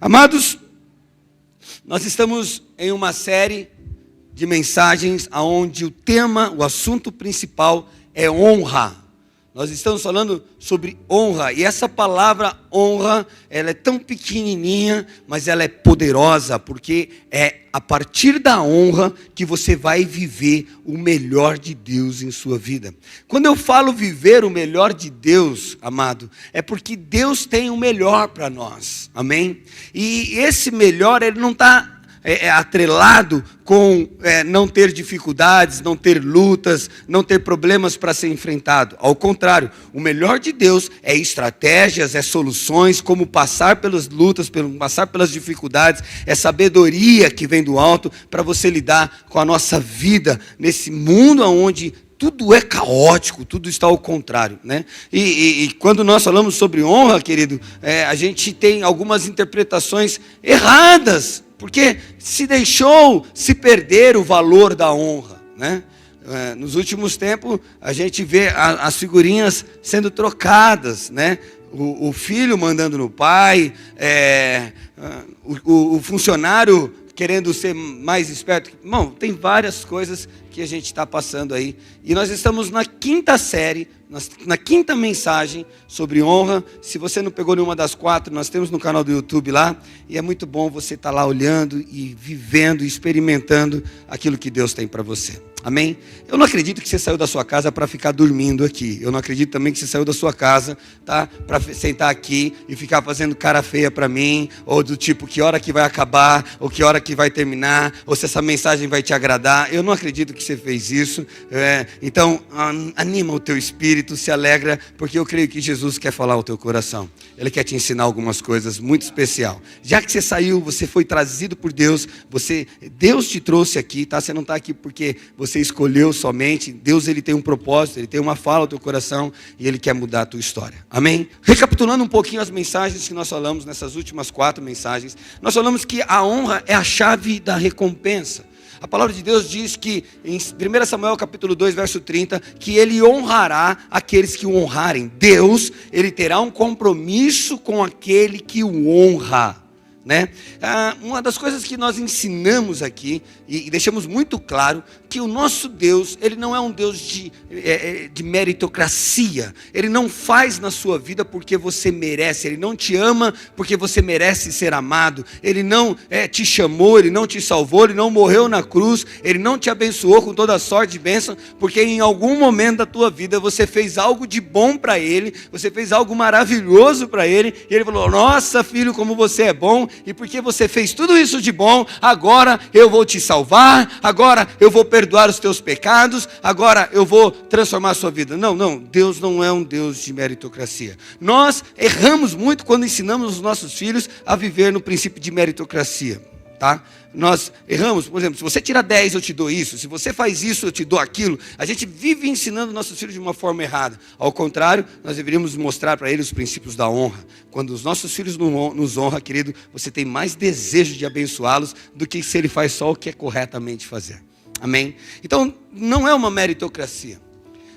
Amados, nós estamos em uma série de mensagens onde o tema, o assunto principal é honra. Nós estamos falando sobre honra, e essa palavra honra, ela é tão pequenininha, mas ela é poderosa, porque é a partir da honra que você vai viver o melhor de Deus em sua vida. Quando eu falo viver o melhor de Deus, amado, é porque Deus tem o melhor para nós, amém? E esse melhor, ele não está atrelado com não ter dificuldades, não ter lutas, não ter problemas para ser enfrentado. Ao contrário, o melhor de Deus é estratégias, é soluções, como passar pelas lutas, passar pelas dificuldades, é sabedoria que vem do alto para você lidar com a nossa vida nesse mundo onde tudo é caótico, tudo está ao contrário, né? E quando nós falamos sobre honra, querido, a gente tem algumas interpretações erradas, porque se deixou se perder o valor da honra, né? Nos últimos tempos, a gente vê as figurinhas sendo trocadas, né? O filho mandando no pai, o funcionário querendo ser mais esperto. Irmão, tem várias coisas que a gente está passando aí. E nós estamos na quinta série, na quinta mensagem sobre honra. Se você não pegou nenhuma das 4, nós temos no canal do YouTube lá. E é muito bom você estar lá olhando e vivendo, experimentando aquilo que Deus tem para você. Amém? Eu não acredito que você saiu da sua casa para ficar dormindo aqui. Eu não acredito também que você saiu da sua casa, tá, para sentar aqui e ficar fazendo cara feia para mim, ou do tipo, que hora que vai acabar, ou que hora que vai terminar, ou se essa mensagem vai te agradar. Eu não acredito que você fez isso. Então, anima o teu espírito, se alegra, porque eu creio que Jesus quer falar ao teu coração. Ele quer te ensinar algumas coisas muito especial. Já que você saiu, você foi trazido por Deus, Deus te trouxe aqui, tá? Você não está aqui porque você escolheu somente. Deus, ele tem um propósito, ele tem uma fala ao teu coração e ele quer mudar a tua história. Amém? Recapitulando um pouquinho as mensagens que nós falamos nessas últimas 4 mensagens, nós falamos que a honra é a chave da recompensa. A palavra de Deus diz que em 1 Samuel capítulo 2, verso 30, que ele honrará aqueles que o honrarem. Deus, ele terá um compromisso com aquele que o honra, né? Uma das coisas que nós ensinamos aqui e deixamos muito claro, que o nosso Deus, ele não é um Deus de meritocracia. Ele não faz na sua vida porque você merece. Ele não te ama porque você merece ser amado. Ele não te chamou, ele não te salvou, ele não morreu na cruz, ele não te abençoou com toda sorte de bênção, porque em algum momento da tua vida você fez algo de bom para ele, você fez algo maravilhoso para ele, e ele falou: nossa, filho, como você é bom, e porque você fez tudo isso de bom, agora eu vou te salvar, agora eu vou perdoar os teus pecados, agora eu vou transformar a sua vida. Não, Deus não é um Deus de meritocracia. Nós erramos muito quando ensinamos os nossos filhos a viver no princípio de meritocracia, tá? Nós erramos, por exemplo, se você tira 10 eu te dou isso, se você faz isso eu te dou aquilo. A gente vive ensinando nossos filhos de uma forma errada. Ao contrário, nós deveríamos mostrar para eles os princípios da honra. Quando os nossos filhos nos honram, querido, você tem mais desejo de abençoá-los do que se ele faz só o que é corretamente fazer. Amém? Então, não é uma meritocracia.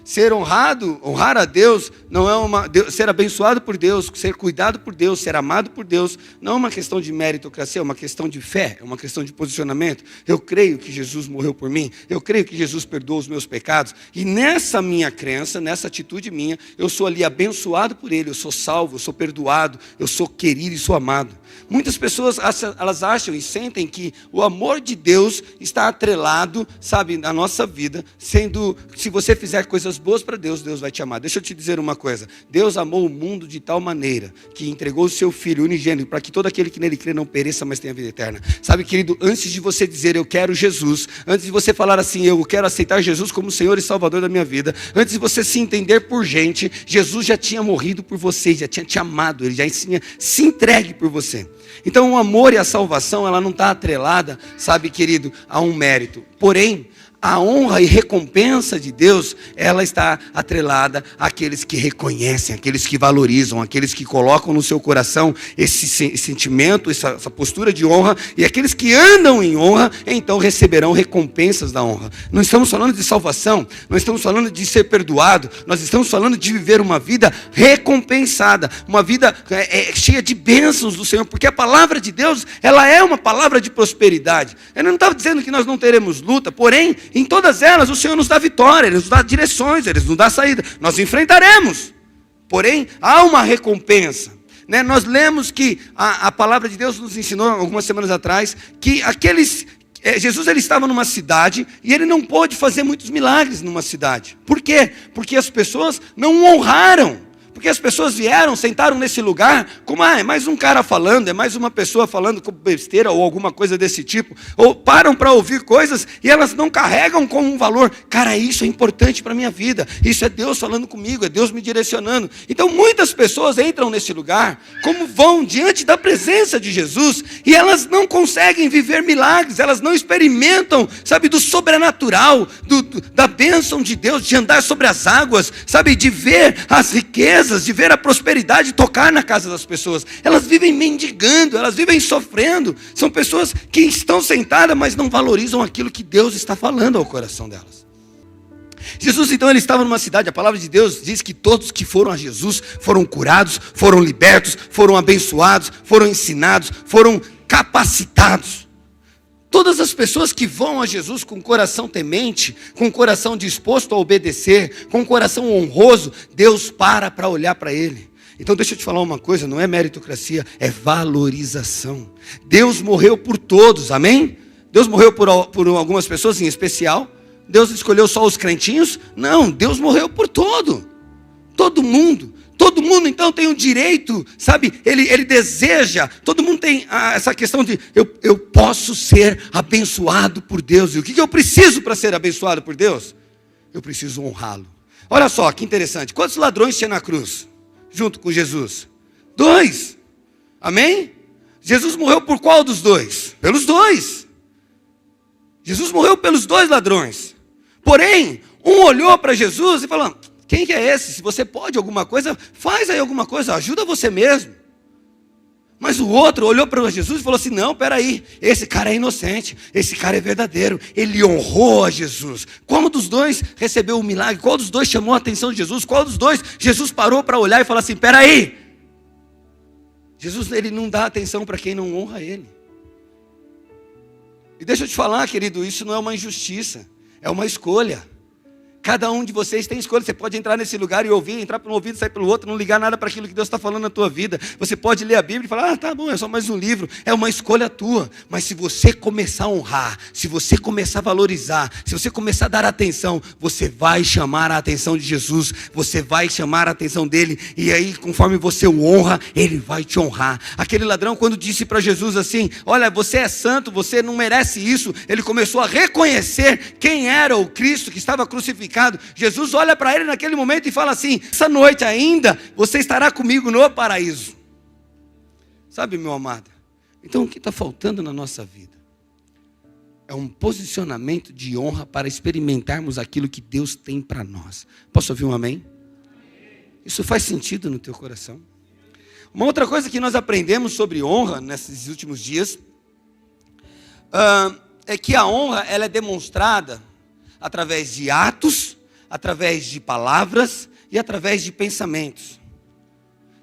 Ser honrado, honrar a Deus, não é ser abençoado por Deus, ser cuidado por Deus, ser amado por Deus, não é uma questão de meritocracia, é uma questão de fé, é uma questão de posicionamento. Eu creio que Jesus morreu por mim, eu creio que Jesus perdoou os meus pecados, e nessa minha crença, nessa atitude minha, eu sou ali abençoado por Ele, eu sou salvo, eu sou perdoado, eu sou querido e sou amado. Muitas pessoas, elas acham e sentem que o amor de Deus está atrelado, sabe, na nossa vida, sendo, se você fizer coisas boas para Deus, Deus vai te amar. Deixa eu te dizer uma coisa: Deus amou o mundo de tal maneira que entregou o seu Filho unigênito para que todo aquele que nele crê não pereça, mas tenha vida eterna. Sabe, querido, antes de você dizer eu quero Jesus, antes de você falar assim, eu quero aceitar Jesus como Senhor e Salvador da minha vida, antes de você se entender por gente, Jesus já tinha morrido por você, já tinha te amado, Ele já tinha se entregue por você. Então o amor e a salvação, ela não está atrelada, sabe, querido, a um mérito. Porém, a honra e recompensa de Deus, ela está atrelada àqueles que reconhecem, àqueles que valorizam, àqueles que colocam no seu coração esse sentimento, essa postura de honra, e aqueles que andam em honra, então receberão recompensas da honra. Não estamos falando de salvação, não estamos falando de ser perdoado, nós estamos falando de viver uma vida recompensada, uma vida cheia de bênçãos do Senhor, porque a palavra de Deus, ela é uma palavra de prosperidade. Ele não estava dizendo que nós não teremos luta, porém, em todas elas o Senhor nos dá vitória, Ele nos dá direções, Ele nos dá saída, nós enfrentaremos, porém, há uma recompensa. Nós lemos que a palavra de Deus nos ensinou, algumas semanas atrás, que Jesus ele estava numa cidade e ele não pôde fazer muitos milagres numa cidade. Por quê? Porque as pessoas não o honraram. Porque as pessoas vieram, sentaram nesse lugar, como, é mais um cara falando, é mais uma pessoa falando com besteira ou alguma coisa desse tipo. Ou param para ouvir coisas e elas não carregam como um valor. Cara, isso é importante para a minha vida. Isso é Deus falando comigo, é Deus me direcionando. Então muitas pessoas entram nesse lugar, como vão diante da presença de Jesus, e elas não conseguem viver milagres, elas não experimentam, sabe, do sobrenatural, da bênção de Deus, de andar sobre as águas, sabe, de ver as riquezas, de ver a prosperidade tocar na casa das pessoas. Elas vivem mendigando, elas vivem sofrendo. São pessoas que estão sentadas, mas não valorizam aquilo que Deus está falando ao coração delas. Jesus, então, ele estava numa cidade. A palavra de Deus diz que todos que foram a Jesus foram curados, foram libertos, foram abençoados, foram ensinados, foram capacitados. Todas as pessoas que vão a Jesus com coração temente, com coração disposto a obedecer, com coração honroso, Deus para olhar para ele. Então deixa eu te falar uma coisa, não é meritocracia, é valorização. Deus morreu por todos, amém? Deus morreu por algumas pessoas em especial. Deus escolheu só os crentinhos? Não, Deus morreu por todo mundo. Todo mundo então tem o direito, sabe, ele deseja, todo mundo tem essa questão de, eu posso ser abençoado por Deus. E o que eu preciso para ser abençoado por Deus? Eu preciso honrá-lo. Olha só, que interessante, quantos ladrões tinha na cruz, junto com Jesus? 2, amém? Jesus morreu por qual dos 2? Pelos 2. Jesus morreu pelos 2 ladrões. Porém, um olhou para Jesus e falou, quem que é esse? Se você pode alguma coisa, faz aí alguma coisa, ajuda você mesmo. Mas o outro olhou para Jesus e falou assim, não, peraí, esse cara é inocente, esse cara é verdadeiro, ele honrou a Jesus. Qual dos 2 recebeu o milagre? Qual dos 2 chamou a atenção de Jesus? Qual dos 2 Jesus parou para olhar e falar assim, peraí. Jesus, ele não dá atenção para quem não honra ele. E deixa eu te falar, querido, isso não é uma injustiça, é uma escolha. Cada um de vocês tem escolha. Você pode entrar nesse lugar e ouvir, entrar por um ouvido e sair pelo outro, não ligar nada para aquilo que Deus está falando na tua vida. Você pode ler a Bíblia e falar, tá bom, é só mais um livro. É uma escolha tua. Mas se você começar a honrar, se você começar a valorizar, se você começar a dar atenção, você vai chamar a atenção de Jesus, você vai chamar a atenção dele, e aí conforme você o honra, ele vai te honrar. Aquele ladrão, quando disse para Jesus assim, olha, você é santo, você não merece isso, ele começou a reconhecer quem era o Cristo que estava crucificado. Jesus olha para ele naquele momento e fala assim, essa noite ainda você estará comigo no paraíso. Sabe, meu amado, então o que está faltando na nossa vida é um posicionamento de honra para experimentarmos aquilo que Deus tem para nós. Posso ouvir um amém? Isso faz sentido no teu coração? Uma outra coisa que nós aprendemos sobre honra nesses últimos dias é que a honra ela é demonstrada através de atos, através de palavras e através de pensamentos.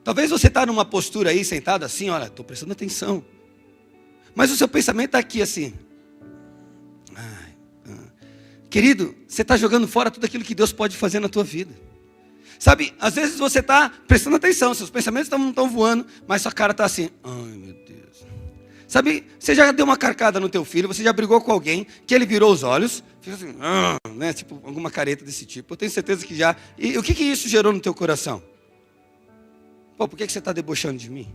Talvez você está numa postura aí, sentado assim, olha, estou prestando atenção. Mas o seu pensamento está aqui assim. Querido, você está jogando fora tudo aquilo que Deus pode fazer na tua vida. Sabe, às vezes você está prestando atenção, seus pensamentos não estão voando, mas sua cara está assim, ai meu Deus. Sabe, você já deu uma carcada no teu filho, você já brigou com alguém, que ele virou os olhos, fica assim, né, tipo alguma careta desse tipo. Eu tenho certeza que já. E o que isso gerou no teu coração? Pô, por que você está debochando de mim?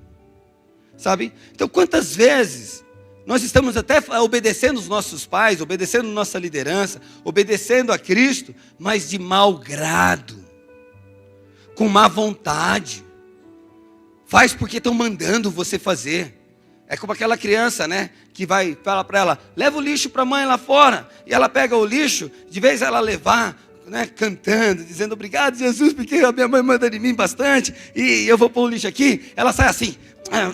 Sabe? Então quantas vezes nós estamos até obedecendo os nossos pais, obedecendo nossa liderança, obedecendo a Cristo, mas de mau grado, com má vontade. Faz porque estão mandando você fazer. É como aquela criança, né, que vai falar para ela, leva o lixo para a mãe lá fora. E ela pega o lixo, de vez ela levar, né, cantando, dizendo, obrigado Jesus, porque a minha mãe manda de mim bastante, e eu vou pôr o lixo aqui. Ela sai assim,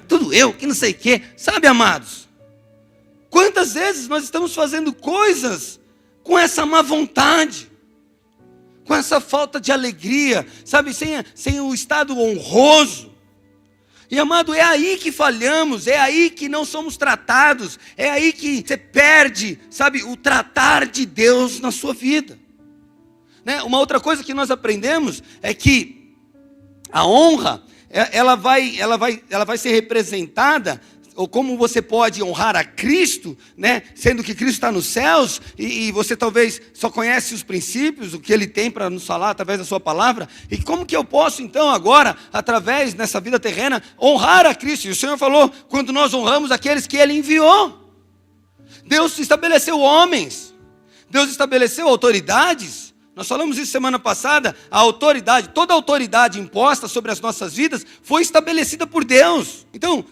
tudo eu, que não sei o quê. Sabe, amados, quantas vezes nós estamos fazendo coisas com essa má vontade, com essa falta de alegria, sabe, sem o estado honroso. E amado, é aí que falhamos, é aí que não somos tratados, é aí que você perde, sabe, o tratar de Deus na sua vida. Né? Uma outra coisa que nós aprendemos é que a honra, ela vai ser representada, ou como você pode honrar a Cristo, né? Sendo que Cristo está nos céus, e você talvez só conhece os princípios, o que Ele tem para nos falar através da sua palavra, e como que eu posso então agora, através dessa vida terrena, honrar a Cristo? E o Senhor falou, quando nós honramos aqueles que Ele enviou. Deus estabeleceu homens, Deus estabeleceu autoridades. Nós falamos isso semana passada, a autoridade, toda a autoridade imposta sobre as nossas vidas foi estabelecida por Deus. Então,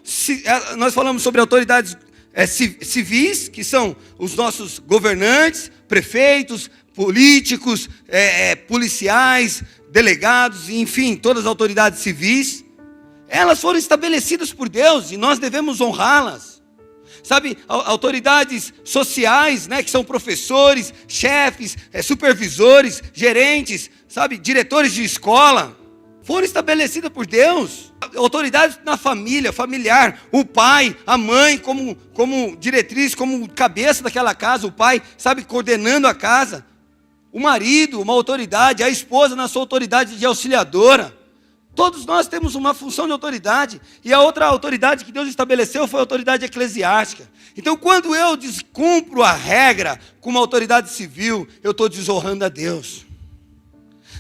nós falamos sobre autoridades civis, que são os nossos governantes, prefeitos, políticos, policiais, delegados, enfim, todas as autoridades civis. Elas foram estabelecidas por Deus e nós devemos honrá-las. Sabe, autoridades sociais, né, que são professores, chefes, supervisores, gerentes, sabe, diretores de escola, foram estabelecidas por Deus. Autoridades na família, familiar, o pai, a mãe como diretriz, como cabeça daquela casa, o pai, sabe, coordenando a casa, o marido, uma autoridade, a esposa na sua autoridade de auxiliadora. Todos nós temos uma função de autoridade, e a outra autoridade que Deus estabeleceu foi a autoridade eclesiástica. Então, quando eu descumpro a regra com uma autoridade civil, eu estou desonrando a Deus.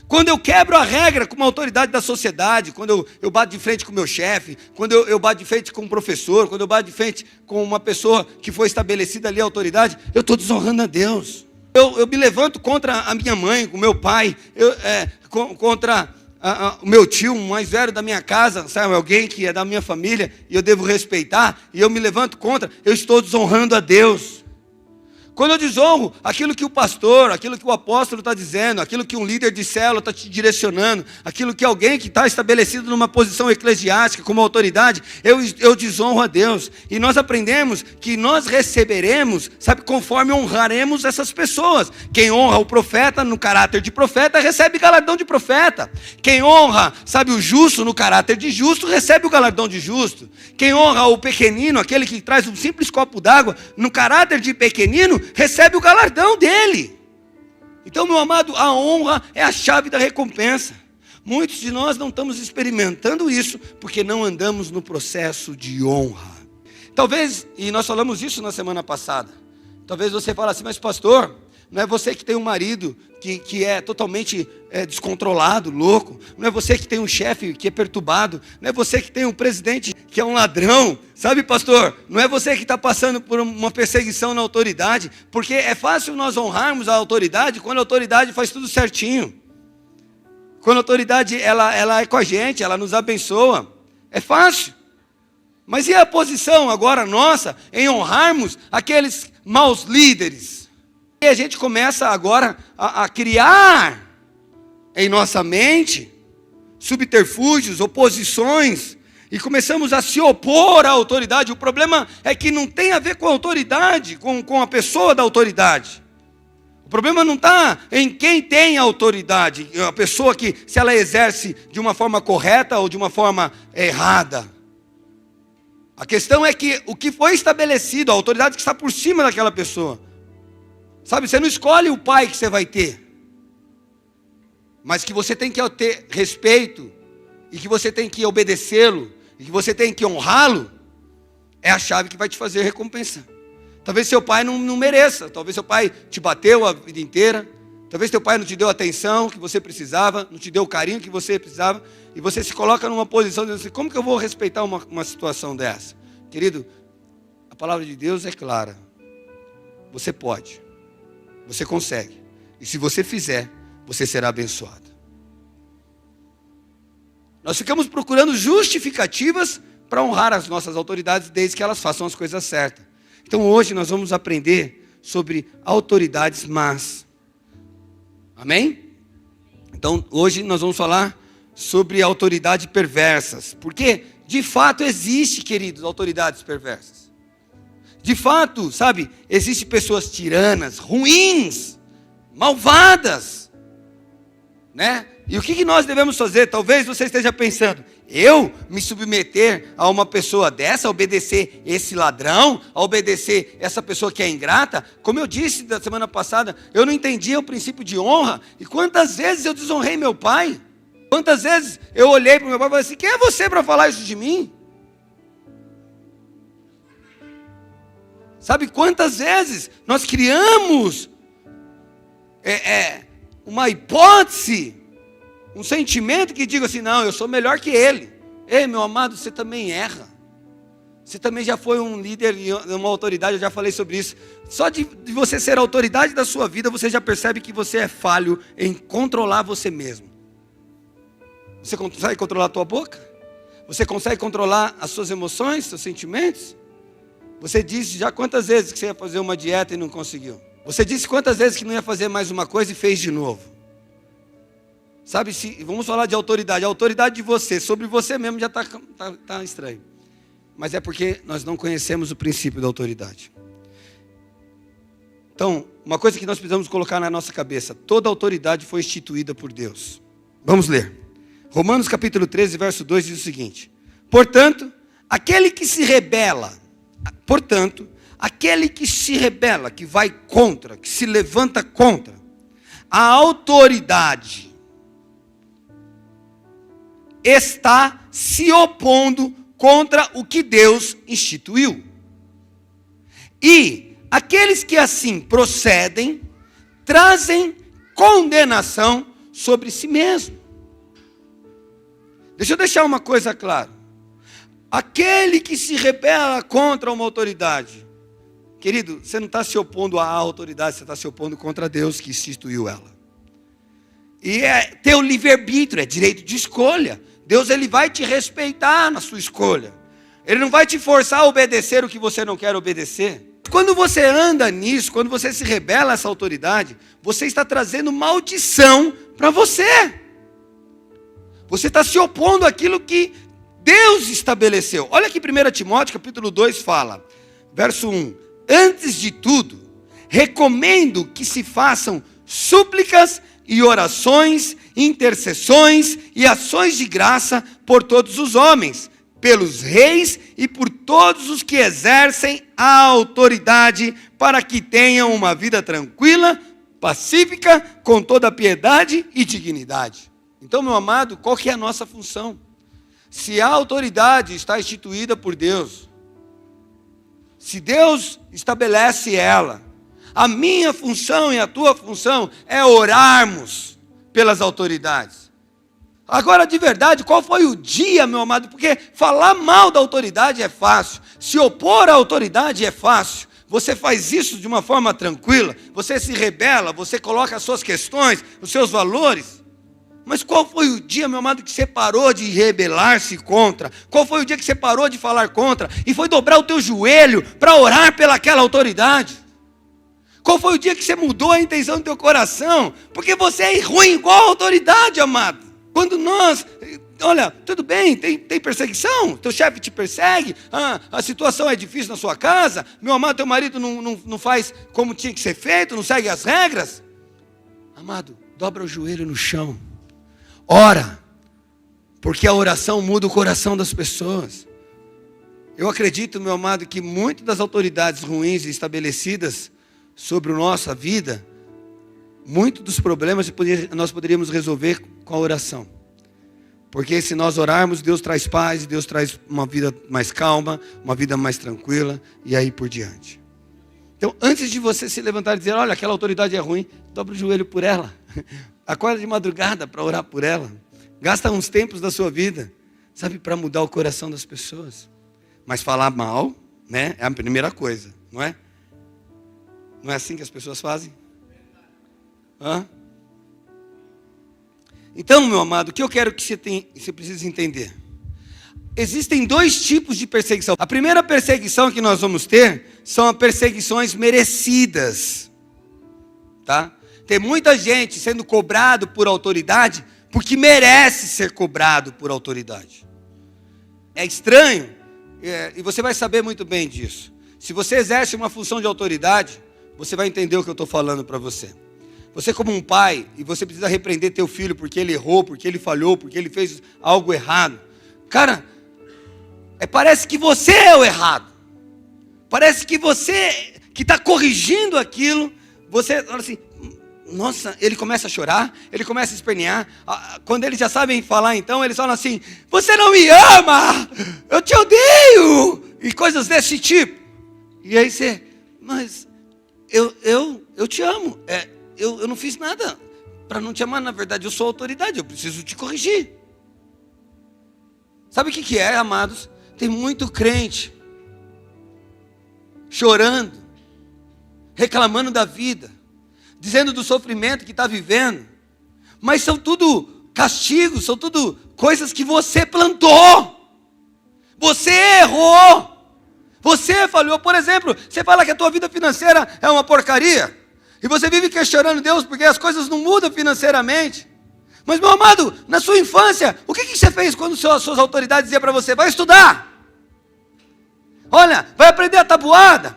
Quando eu quebro a regra com uma autoridade da sociedade, quando eu bato de frente com o meu chefe, quando eu bato de frente com um professor, quando eu bato de frente com uma pessoa que foi estabelecida ali a autoridade, eu estou desonrando a Deus. Eu me levanto contra a minha mãe, o meu pai, contra o meu tio, o mais velho da minha casa, sabe, alguém que é da minha família, e eu devo respeitar, e eu me levanto contra, eu estou desonrando a Deus. Quando eu desonro aquilo que o pastor, aquilo que o apóstolo está dizendo, aquilo que um líder de célula está te direcionando, aquilo que alguém que está estabelecido numa posição eclesiástica como autoridade, eu desonro a Deus. E nós aprendemos que nós receberemos, sabe, conforme honraremos essas pessoas. Quem honra o profeta no caráter de profeta, recebe galardão de profeta. Quem honra, sabe, o justo no caráter de justo, recebe o galardão de justo. Quem honra o pequenino, aquele que traz um simples copo d'água, no caráter de pequenino, recebe o galardão dele. Então, meu amado, a honra é a chave da recompensa. Muitos de nós não estamos experimentando isso porque não andamos no processo de honra. Talvez, e nós falamos isso na semana passada, talvez você fale assim, mas pastor, não é você que tem um marido que é totalmente descontrolado, louco, não é você que tem um chefe que é perturbado, não é você que tem um presidente que é um ladrão, sabe, pastor? Não é você que está passando por uma perseguição na autoridade, porque é fácil nós honrarmos a autoridade quando a autoridade faz tudo certinho, quando a autoridade ela é com a gente, ela nos abençoa, é fácil. Mas e a posição agora nossa em honrarmos aqueles maus líderes? E a gente começa agora a criar em nossa mente subterfúgios, oposições, e começamos a se opor à autoridade. O problema é que não tem a ver com a autoridade, com a pessoa da autoridade. O problema não está em quem tem a autoridade, a pessoa que, se ela exerce de uma forma correta ou de uma forma errada. A questão é que o que foi estabelecido, a autoridade que está por cima daquela pessoa. Sabe, você não escolhe o pai que você vai ter, mas que você tem que ter respeito, e que você tem que obedecê-lo, e que você tem que honrá-lo, é a chave que vai te fazer recompensar. Talvez seu pai não mereça, talvez seu pai te bateu a vida inteira, talvez teu pai não te deu a atenção que você precisava, não te deu o carinho que você precisava, e você se coloca numa posição de assim, como que eu vou respeitar uma situação dessa? Querido, a palavra de Deus é clara, você pode. Você consegue. E se você fizer, você será abençoado. Nós ficamos procurando justificativas para honrar as nossas autoridades, desde que elas façam as coisas certas. Então hoje nós vamos aprender sobre autoridades más. Amém? Então hoje nós vamos falar sobre autoridades perversas. Porque de fato existe, queridos, autoridades perversas. De fato, sabe, existem pessoas tiranas, ruins, malvadas, né? E o que nós devemos fazer? Talvez você esteja pensando, eu me submeter a uma pessoa dessa, a obedecer esse ladrão, a obedecer essa pessoa que é ingrata? Como eu disse da semana passada, eu não entendia o princípio de honra. E quantas vezes eu desonrei meu pai? Quantas vezes eu olhei para o meu pai e falei assim, quem é você para falar isso de mim? Sabe quantas vezes nós criamos uma hipótese, um sentimento que diga assim, não, eu sou melhor que ele. Ei, meu amado, você também erra. Você também já foi um líder e uma autoridade, eu já falei sobre isso. Só de você ser a autoridade da sua vida, você já percebe que você é falho em controlar você mesmo. Você consegue controlar a tua boca? Você consegue controlar as suas emoções, seus sentimentos? Você disse já quantas vezes que você ia fazer uma dieta e não conseguiu? Você disse quantas vezes que não ia fazer mais uma coisa e fez de novo? Sabe, vamos falar de autoridade. A autoridade de você, sobre você mesmo já está estranho. Mas é porque nós não conhecemos o princípio da autoridade. Então, uma coisa que nós precisamos colocar na nossa cabeça. Toda autoridade foi instituída por Deus. Vamos ler. Romanos capítulo 13, verso 2 diz o seguinte. Portanto, aquele que se rebela, que vai contra, que se levanta contra a autoridade, está se opondo contra o que Deus instituiu. E aqueles que assim procedem, trazem condenação sobre si mesmo. Deixa eu deixar uma coisa clara. Aquele que se rebela contra uma autoridade, querido, você não está se opondo à autoridade, você está se opondo contra Deus que instituiu ela. E é teu livre-arbítrio, é direito de escolha. Deus, ele vai te respeitar na sua escolha. Ele não vai te forçar a obedecer o que você não quer obedecer. Quando você anda nisso, quando você se rebela a essa autoridade, você está trazendo maldição para você. Você está se opondo àquilo que Deus estabeleceu. Olha aqui 1 Timóteo capítulo 2 fala, verso 1. Antes de tudo, recomendo que se façam súplicas e orações, intercessões e ações de graça por todos os homens, pelos reis e por todos os que exercem a autoridade, para que tenham uma vida tranquila, pacífica, com toda piedade e dignidade. Então, meu amado, qual que é a nossa função? Se a autoridade está instituída por Deus, se Deus estabelece ela, a minha função e a tua função é orarmos pelas autoridades. Agora, de verdade, qual foi o dia, meu amado? Porque falar mal da autoridade é fácil, se opor à autoridade é fácil. Você faz isso de uma forma tranquila, você se rebela, você coloca as suas questões, os seus valores. Mas qual foi o dia, meu amado, que você parou de rebelar-se contra? Qual foi o dia que você parou de falar contra e foi dobrar o teu joelho para orar pelaquela autoridade? Qual foi o dia que você mudou a intenção do teu coração? Porque você é ruim igual a autoridade, amado. Quando nós, olha, tudo bem, tem perseguição, teu chefe te persegue, a situação é difícil na sua casa, meu amado, teu marido não faz como tinha que ser feito, não segue as regras. Amado, dobra o joelho no chão. Ora, porque a oração muda o coração das pessoas. Eu acredito, meu amado, que muitas das autoridades ruins estabelecidas sobre a nossa vida, muitos dos problemas nós poderíamos resolver com a oração. Porque se nós orarmos, Deus traz paz, Deus traz uma vida mais calma, uma vida mais tranquila, e aí por diante. Então, antes de você se levantar e dizer, olha, aquela autoridade é ruim, dobra o joelho por ela. Acorda de madrugada para orar por ela. Gasta uns tempos da sua vida, sabe, para mudar o coração das pessoas. Mas falar mal, né, é a primeira coisa, não é? Não é assim que as pessoas fazem? Então, meu amado, o que eu quero que você precise entender? existem dois tipos de perseguição. A primeira perseguição que nós vamos ter são as perseguições merecidas. Tá? Tem muita gente sendo cobrado por autoridade porque merece ser cobrado por autoridade. É estranho, e você vai saber muito bem disso. Se você exerce uma função de autoridade, você vai entender o que eu estou falando para você. Você como um pai, e você precisa repreender teu filho porque ele errou, porque ele falhou, porque ele fez algo errado. Cara, parece que você é o errado. Parece que você que está corrigindo aquilo, você fala assim, nossa, ele começa a chorar, ele começa a espernear. Quando eles já sabem falar então, eles falam assim, você não me ama, eu te odeio, e coisas desse tipo. E aí você, mas eu te amo, eu não fiz nada para não te amar, na verdade eu sou autoridade, eu preciso te corrigir. Sabe o que é, amados? Tem muito crente chorando, reclamando da vida, dizendo do sofrimento que está vivendo, mas são tudo castigos, são tudo coisas que você plantou, você errou, você falhou. Por exemplo, você fala que a tua vida financeira é uma porcaria, e você vive questionando Deus porque as coisas não mudam financeiramente. Mas, meu amado, na sua infância, o que você fez quando suas autoridades diziam para você, vai estudar, olha, vai aprender a tabuada,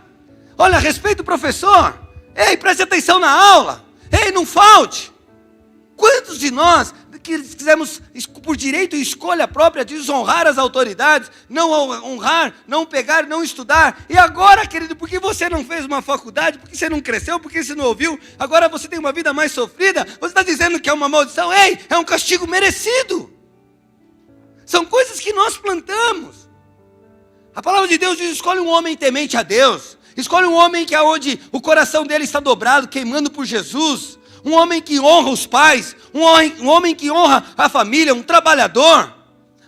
olha, respeita o professor, ei, preste atenção na aula, ei, não falte. Quantos de nós que quisemos, por direito e escolha própria, desonrar as autoridades, não honrar, não pegar, não estudar, e agora, querido, porque você não fez uma faculdade, porque você não cresceu, porque você não ouviu, agora você tem uma vida mais sofrida, você está dizendo que é uma maldição? Ei, é um castigo merecido. São coisas que nós plantamos. A palavra de Deus diz, escolhe um homem temente a Deus, escolhe um homem que aonde o coração dele está dobrado, queimando por Jesus, um homem que honra os pais, um homem que honra a família, um trabalhador.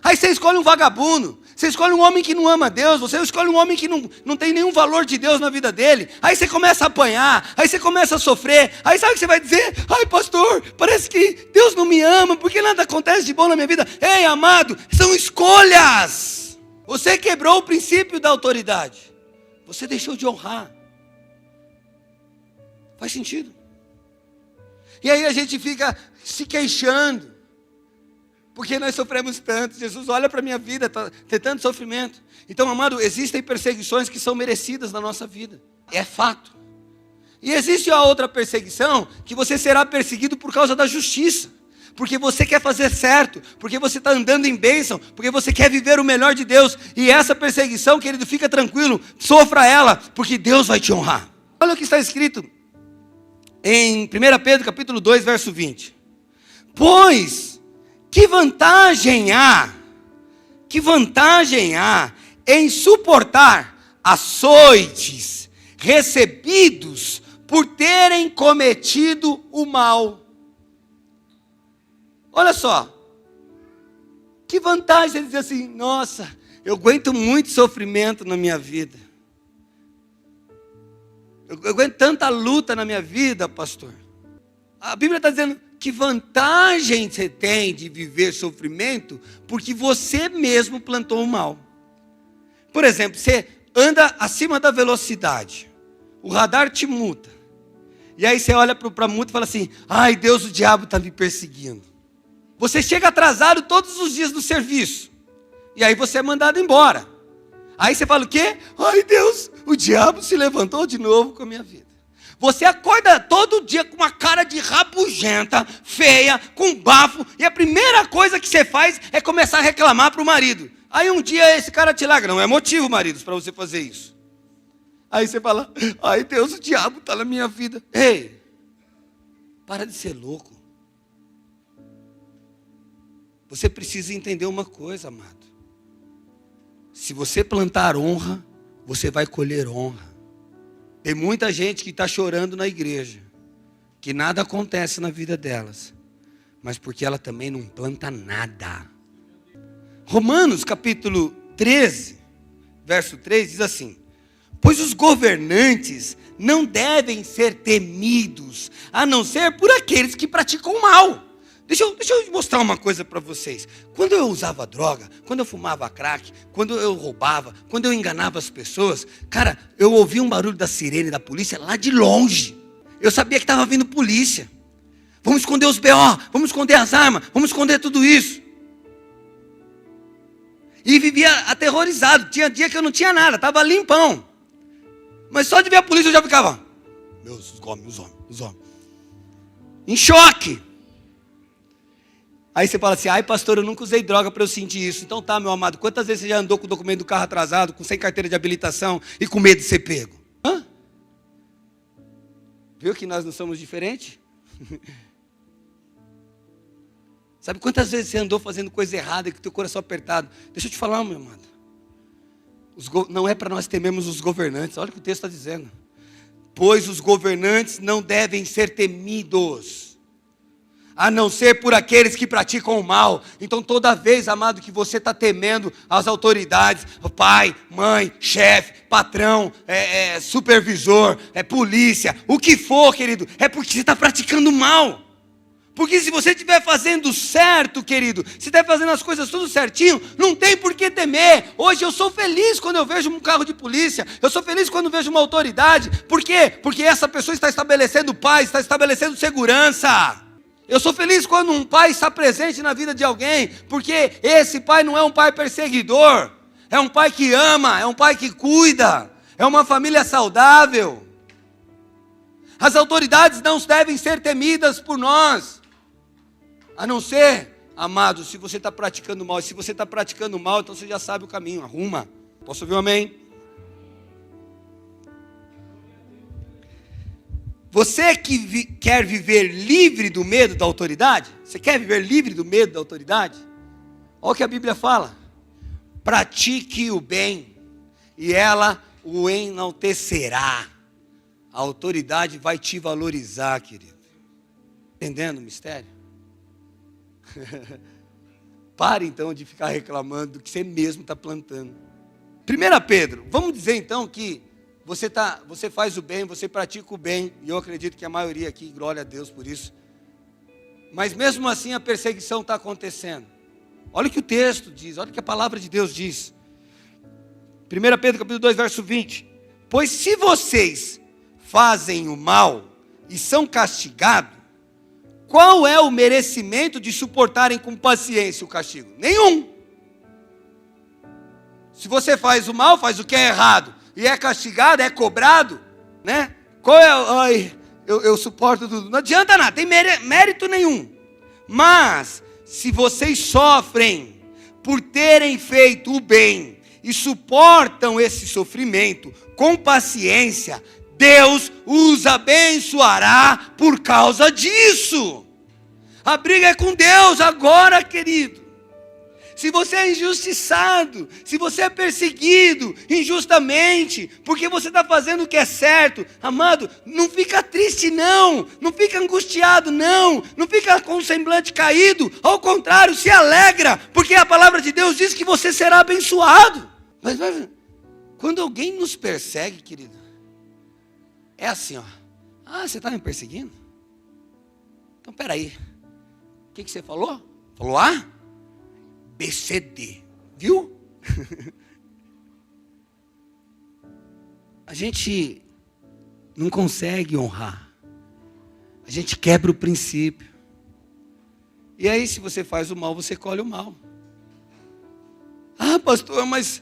Aí você escolhe um vagabundo, você escolhe um homem que não ama Deus, você escolhe um homem que não tem nenhum valor de Deus na vida dele. Aí você começa a apanhar, aí você começa a sofrer, aí sabe o que você vai dizer? Ai, pastor, parece que Deus não me ama, porque nada acontece de bom na minha vida. Ei, amado, são escolhas. Você quebrou o princípio da autoridade, você deixou de honrar. Faz sentido? E aí a gente fica se queixando, porque nós sofremos tanto. Jesus olha para a minha vida, tem tanto sofrimento. Então, amado, existem perseguições que são merecidas na nossa vida, é fato. E existe a outra perseguição, que você será perseguido por causa da justiça, porque você quer fazer certo, porque você está andando em bênção, porque você quer viver o melhor de Deus. E essa perseguição, querido, fica tranquilo, sofra ela, porque Deus vai te honrar. Olha o que está escrito em 1 Pedro capítulo 2, verso 20. Pois, que vantagem há em suportar açoites recebidos por terem cometido o mal. Olha só, que vantagem ele dizer assim, nossa, eu aguento muito sofrimento na minha vida. Eu aguento tanta luta na minha vida, pastor. A Bíblia está dizendo que vantagem você tem de viver sofrimento, porque você mesmo plantou o mal. Por exemplo, você anda acima da velocidade, o radar te multa, e aí você olha para a multa e fala assim, ai Deus, o diabo está me perseguindo. Você chega atrasado todos os dias no serviço, e aí você é mandado embora. Aí você fala o quê? Ai Deus, o diabo se levantou de novo com a minha vida. Você acorda todo dia com uma cara de rabugenta, feia, com bafo, e a primeira coisa que você faz é começar a reclamar para o marido. Aí um dia esse cara te larga, não é motivo, maridos, para você fazer isso. Aí você fala, ai Deus, o diabo está na minha vida. Ei, para de ser louco. Você precisa entender uma coisa, amado. Se você plantar honra, você vai colher honra. Tem muita gente que está chorando na igreja, que nada acontece na vida delas, mas porque ela também não planta nada. Romanos capítulo 13, verso 3 diz assim, pois os governantes não devem ser temidos, a não ser por aqueles que praticam o mal. Deixa eu mostrar uma coisa para vocês. Quando eu usava droga, quando eu fumava crack, quando eu roubava, quando eu enganava as pessoas, cara, eu ouvia um barulho da sirene da polícia lá de longe. Eu sabia que estava vindo polícia. Vamos esconder os BO, vamos esconder as armas, vamos esconder tudo isso. E vivia aterrorizado. Tinha dia que eu não tinha nada, estava limpão. Mas só de ver a polícia eu já ficava, os homens. Em choque. Aí você fala assim, ai pastor, eu nunca usei droga para eu sentir isso. Então tá, meu amado, quantas vezes você já andou com o documento do carro atrasado, sem carteira de habilitação e com medo de ser pego? Hã? Viu que nós não somos diferentes? Sabe quantas vezes você andou fazendo coisa errada e com o teu coração apertado? Deixa eu te falar, meu amado. Não é para nós temermos os governantes, olha o que o texto está dizendo. Pois os governantes não devem ser temidos, a não ser por aqueles que praticam o mal. Então toda vez, amado, que você está temendo as autoridades, o pai, mãe, chefe, patrão, supervisor, polícia, o que for, querido, é porque você está praticando mal. Porque se você estiver fazendo certo, querido, se estiver fazendo as coisas tudo certinho, não tem por que temer. Hoje eu sou feliz quando eu vejo um carro de polícia, eu sou feliz quando vejo uma autoridade. Por quê? Porque essa pessoa está estabelecendo paz, está estabelecendo segurança. Eu sou feliz quando um pai está presente na vida de alguém, porque esse pai não é um pai perseguidor, é um pai que ama, é um pai que cuida, é uma família saudável. As autoridades não devem ser temidas por nós, a não ser, amado, se você está praticando mal. E se você está praticando mal, então você já sabe o caminho, arruma. Posso ouvir um amém? Você que quer viver livre do medo da autoridade? Você quer viver livre do medo da autoridade? Olha o que a Bíblia fala. Pratique o bem e ela o enaltecerá. A autoridade vai te valorizar, querido. Entendendo o mistério? Pare então de ficar reclamando do que você mesmo está plantando. 1 Pedro, vamos dizer então que você faz o bem, você pratica o bem, e eu acredito que a maioria aqui, glória a Deus por isso. Mas mesmo assim a perseguição está acontecendo. Olha o que o texto diz, olha o que a palavra de Deus diz. 1 Pedro capítulo 2, verso 20. Pois se vocês fazem o mal e são castigados, qual é o merecimento de suportarem com paciência o castigo? Nenhum. Se você faz o mal, faz o que é errado, e é castigado, é cobrado, né? Qual é? Ai, eu suporto tudo. Não adianta nada, tem mérito nenhum. Mas, se vocês sofrem por terem feito o bem e suportam esse sofrimento com paciência, Deus os abençoará por causa disso. A briga é com Deus agora, querido. Se você é injustiçado, se você é perseguido injustamente, porque você está fazendo o que é certo, amado, não fica triste não fica angustiado não fica com o semblante caído, ao contrário, se alegra, porque a palavra de Deus diz que você será abençoado. Mas quando alguém nos persegue, querido, é assim, ó. Ah, você está me perseguindo? Então peraí, o que você falou? Falou A? BCD, viu? A gente não consegue honrar. A gente quebra o princípio. E aí, se você faz o mal, você colhe o mal. Ah, pastor, mas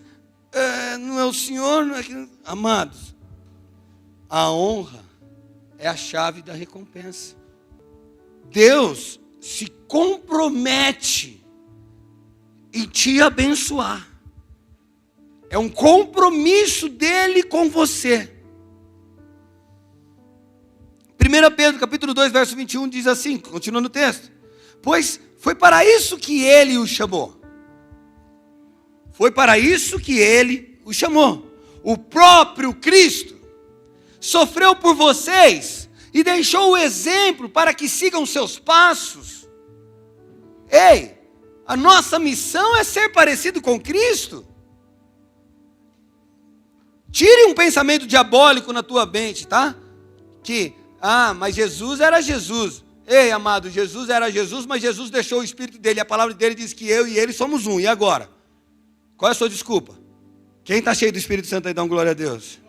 não é o Senhor, não é que... Amados, a honra é a chave da recompensa. Deus se compromete em te abençoar. É um compromisso dele com você. 1 Pedro capítulo 2, verso 21 diz assim, continuando o texto. Pois foi para isso que ele o chamou. Foi para isso que ele o chamou. O próprio Cristo sofreu por vocês e deixou o exemplo para que sigam seus passos. Ei, a nossa missão é ser parecido com Cristo. Tire um pensamento diabólico na tua mente, tá? Que, mas Jesus era Jesus. Ei, amado, Jesus era Jesus, mas Jesus deixou o Espírito dele. A palavra dele diz que eu e ele somos um. E agora? Qual é a sua desculpa? Quem está cheio do Espírito Santo aí, dá uma glória a Deus?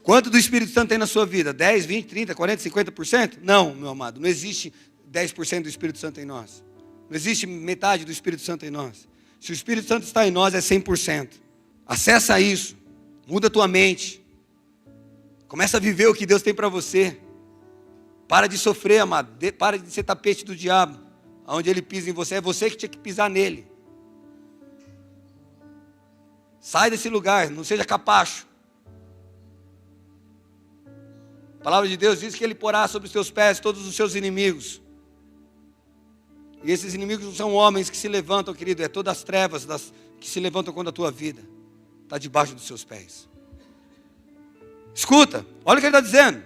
Quanto do Espírito Santo tem na sua vida? 10, 20, 30, 40, 50%? Não, meu amado, não existe 10% do Espírito Santo em nós. Não existe metade do Espírito Santo em nós. Se o Espírito Santo está em nós, é 100%. Acessa isso. Muda a tua mente. Começa a viver o que Deus tem para você. Para de sofrer, amado. Para de ser tapete do diabo. Onde ele pisa em você, é você que tinha que pisar nele. Sai desse lugar, não seja capacho. A palavra de Deus diz que ele porá sobre os teus pés todos os seus inimigos. E esses inimigos não são homens que se levantam, querido. É todas as trevas que se levantam contra a tua vida. Está debaixo dos seus pés. Escuta, olha o que ele está dizendo.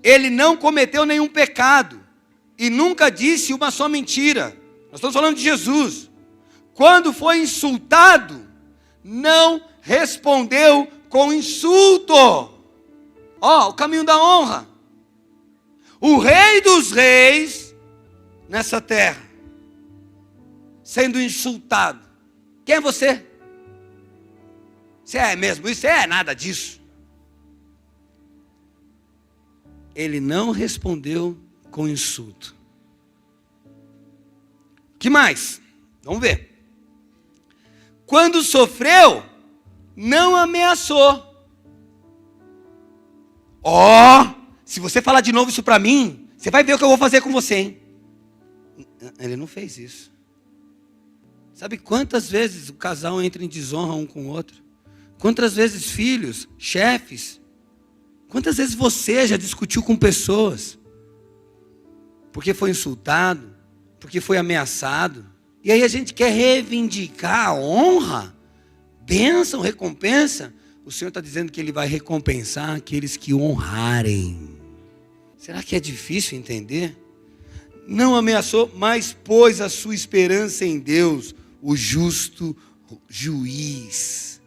Ele não cometeu nenhum pecado. E nunca disse uma só mentira. Nós estamos falando de Jesus. Quando foi insultado, não respondeu com insulto. Ó, o caminho da honra. O rei dos reis nessa terra, sendo insultado. Quem é você? Você é mesmo isso? É nada disso. Ele não respondeu com insulto. Que mais? Vamos ver. Quando sofreu, não ameaçou. Se você falar de novo isso para mim, você vai ver o que eu vou fazer com você, hein? Ele não fez isso. Sabe quantas vezes o casal entra em desonra um com o outro? Quantas vezes filhos, chefes, quantas vezes você já discutiu com pessoas? Porque foi insultado, porque foi ameaçado. E aí a gente quer reivindicar a honra, bênção, recompensa. O Senhor está dizendo que Ele vai recompensar aqueles que honrarem. Será que é difícil entender? Não ameaçou, mas pôs a sua esperança em Deus, o justo juiz.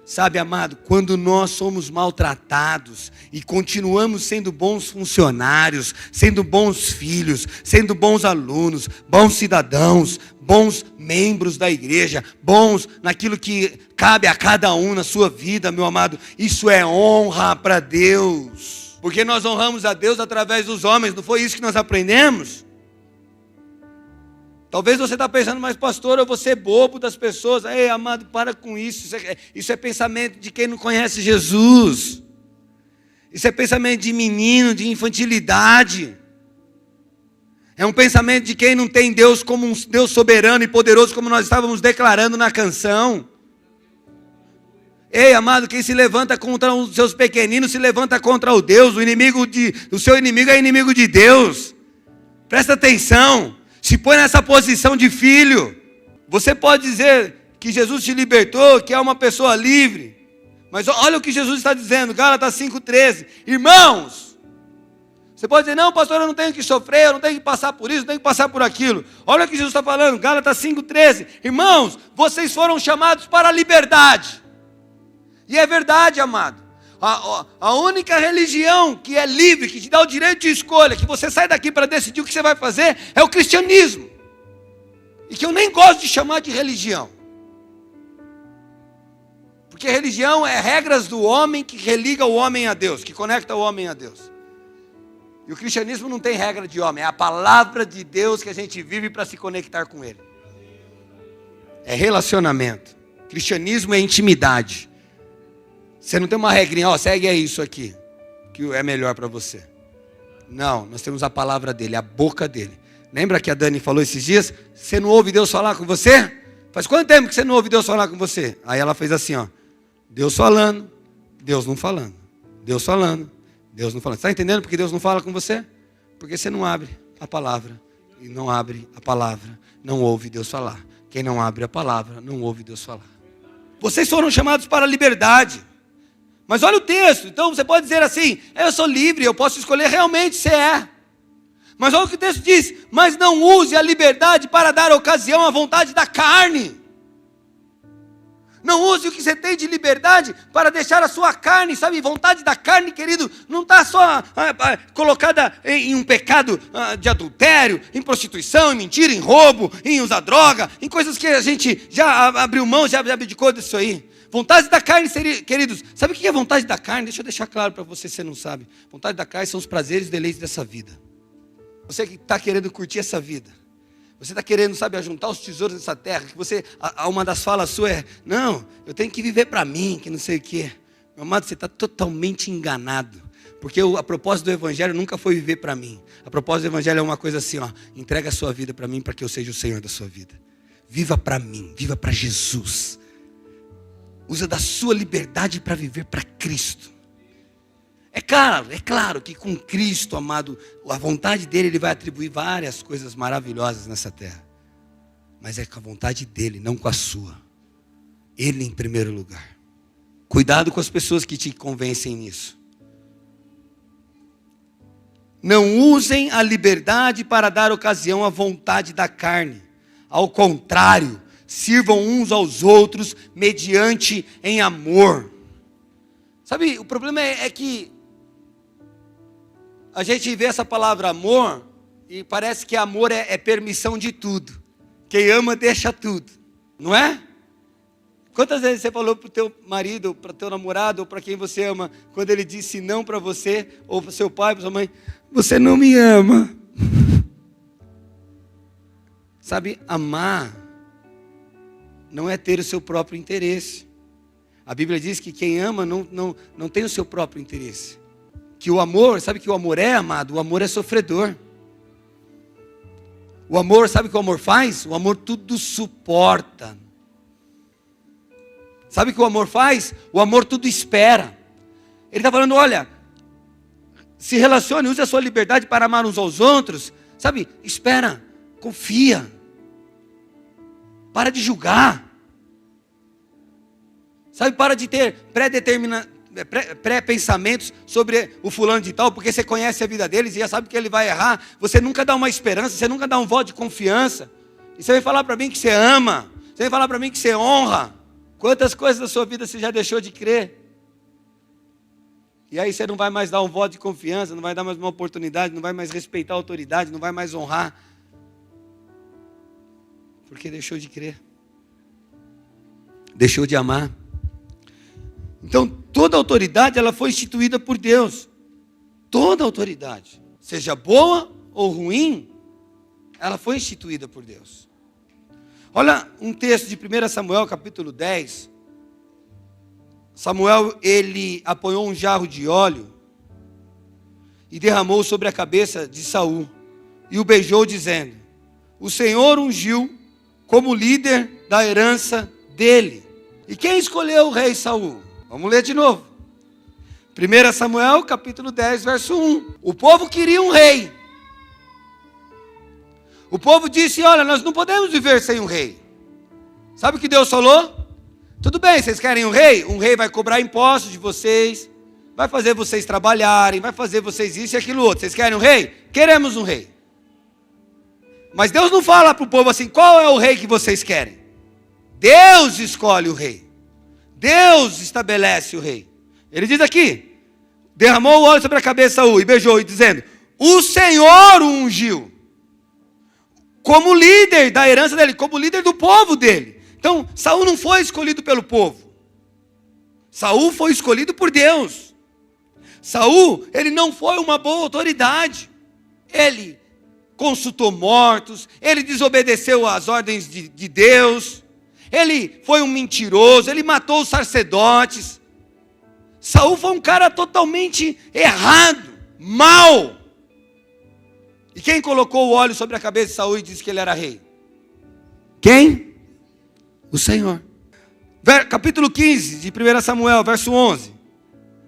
Sabe, amado, quando nós somos maltratados e continuamos sendo bons funcionários, sendo bons filhos, sendo bons alunos, bons cidadãos, bons membros da igreja, bons naquilo que cabe a cada um na sua vida, meu amado, isso é honra para Deus. Porque nós honramos a Deus através dos homens, não foi isso que nós aprendemos? Talvez você está pensando, mas pastor, eu vou ser bobo das pessoas. Ei, amado, para com isso. Isso é pensamento de quem não conhece Jesus. Isso é pensamento de menino, de infantilidade. É um pensamento de quem não tem Deus como um Deus soberano e poderoso, como nós estávamos declarando na canção. Ei, amado, quem se levanta contra os seus pequeninos, se levanta contra o Deus. O seu inimigo é inimigo de Deus. Presta atenção. Se põe nessa posição de filho. Você pode dizer que Jesus te libertou, que é uma pessoa livre. Mas olha o que Jesus está dizendo, Gálatas 5,13. Irmãos, você pode dizer, não, pastor, eu não tenho que sofrer, eu não tenho que passar por isso, eu tenho que passar por aquilo. Olha o que Jesus está falando, Gálatas 5,13. Irmãos, vocês foram chamados para a liberdade. E é verdade, amado. A única religião que é livre, que te dá o direito de escolha, que você sai daqui para decidir o que você vai fazer, é o cristianismo. E que eu nem gosto de chamar de religião. Porque religião é regras do homem que religa o homem a Deus, que conecta o homem a Deus. E o cristianismo não tem regra de homem, é a palavra de Deus que a gente vive para se conectar com Ele. É relacionamento. Cristianismo é intimidade. Você não tem uma regrinha, segue isso aqui, que é melhor para você. Não, nós temos a palavra dele, a boca dele. Lembra que a Dani falou esses dias? Você não ouve Deus falar com você? Faz quanto tempo que você não ouve Deus falar com você? Aí ela fez assim, Deus falando, Deus não falando. Deus falando, Deus não falando. Você está entendendo porque Deus não fala com você? Porque você não abre a palavra. E não abre a palavra, não ouve Deus falar. Quem não abre a palavra, não ouve Deus falar. Vocês foram chamados para a liberdade. Mas olha o texto, então você pode dizer assim, eu sou livre, eu posso escolher, realmente você é. Mas olha o que o texto diz, mas não use a liberdade para dar ocasião à vontade da carne. Não use o que você tem de liberdade para deixar a sua carne, sabe? Vontade da carne, querido, não está só colocada em um pecado de adultério, em prostituição, em mentira, em roubo, em usar droga, em coisas que a gente já abriu mão, já abdicou disso aí. Vontade da carne, queridos, sabe o que é vontade da carne? Deixa eu deixar claro para você, se você não sabe. Vontade da carne são os prazeres e deleites dessa vida. Você que está querendo curtir essa vida. Você está querendo, sabe, ajuntar os tesouros dessa terra, que você, uma das falas suas é, não, eu tenho que viver para mim, que não sei o quê. Meu amado, você está totalmente enganado, porque a propósito do Evangelho nunca foi viver para mim. A propósito do Evangelho é uma coisa assim, ó, entrega a sua vida para mim, para que eu seja o Senhor da sua vida. Viva para mim, viva para Jesus. Usa da sua liberdade para viver para Cristo. É claro que com Cristo, amado, a vontade dele, ele vai atribuir várias coisas maravilhosas nessa terra. Mas é com a vontade dele, não com a sua. Ele em primeiro lugar. Cuidado com as pessoas que te convencem nisso. Não usem a liberdade para dar ocasião à vontade da carne. Ao contrário, sirvam uns aos outros mediante em amor. Sabe, o problema é que a gente vê essa palavra amor e parece que amor é permissão de tudo. Quem ama deixa tudo, não é? Quantas vezes você falou para o teu marido, para o teu namorado, ou para quem você ama, quando ele disse não para você, ou para o seu pai, para sua mãe, você não me ama. Sabe, amar não é ter o seu próprio interesse. A Bíblia diz que quem ama não tem o seu próprio interesse. Que o amor, sabe que o amor é, amado? O amor é sofredor. O amor, sabe o que o amor faz? O amor tudo suporta. Sabe o que o amor faz? O amor tudo espera. Ele está falando, olha, se relacione, use a sua liberdade para amar uns aos outros. Sabe, espera, confia. Para de julgar. Sabe, para de ter pré-pensamentos sobre o fulano de tal, porque você conhece a vida deles e já sabe que ele vai errar. Você nunca dá uma esperança, você nunca dá um voto de confiança. E você vem falar para mim que você ama, você vem falar para mim que você honra. Quantas coisas da sua vida você já deixou de crer? E aí você não vai mais dar um voto de confiança, não vai dar mais uma oportunidade, não vai mais respeitar a autoridade, não vai mais honrar. Porque deixou de crer. Deixou de amar. Então, toda autoridade, ela foi instituída por Deus. Toda autoridade, seja boa ou ruim, ela foi instituída por Deus. Olha um texto de 1 Samuel, capítulo 10. Samuel, ele apanhou um jarro de óleo e derramou sobre a cabeça de Saul e o beijou, dizendo: o Senhor ungiu como líder da herança dele. E quem escolheu o rei Saul? Vamos ler de novo. 1 Samuel, capítulo 10, verso 1. O povo queria um rei. O povo disse, olha, nós não podemos viver sem um rei. Sabe o que Deus falou? Tudo bem, vocês querem um rei? Um rei vai cobrar impostos de vocês, vai fazer vocês trabalharem, vai fazer vocês isso e aquilo outro. Vocês querem um rei? Queremos um rei. Mas Deus não fala para o povo assim, qual é o rei que vocês querem? Deus escolhe o rei. Deus estabelece o rei. Ele diz aqui, derramou o óleo sobre a cabeça de Saul e beijou, e dizendo, o Senhor o ungiu como líder da herança dele, como líder do povo dele. Então, Saul não foi escolhido pelo povo. Saul foi escolhido por Deus. Saul, ele não foi uma boa autoridade. Ele consultou mortos, ele desobedeceu às ordens de Deus. Ele foi um mentiroso, ele matou os sacerdotes. Saul foi um cara totalmente errado, mau. E quem colocou o óleo sobre a cabeça de Saul e disse que ele era rei? Quem? O Senhor. Capítulo 15 de 1 Samuel, verso 11.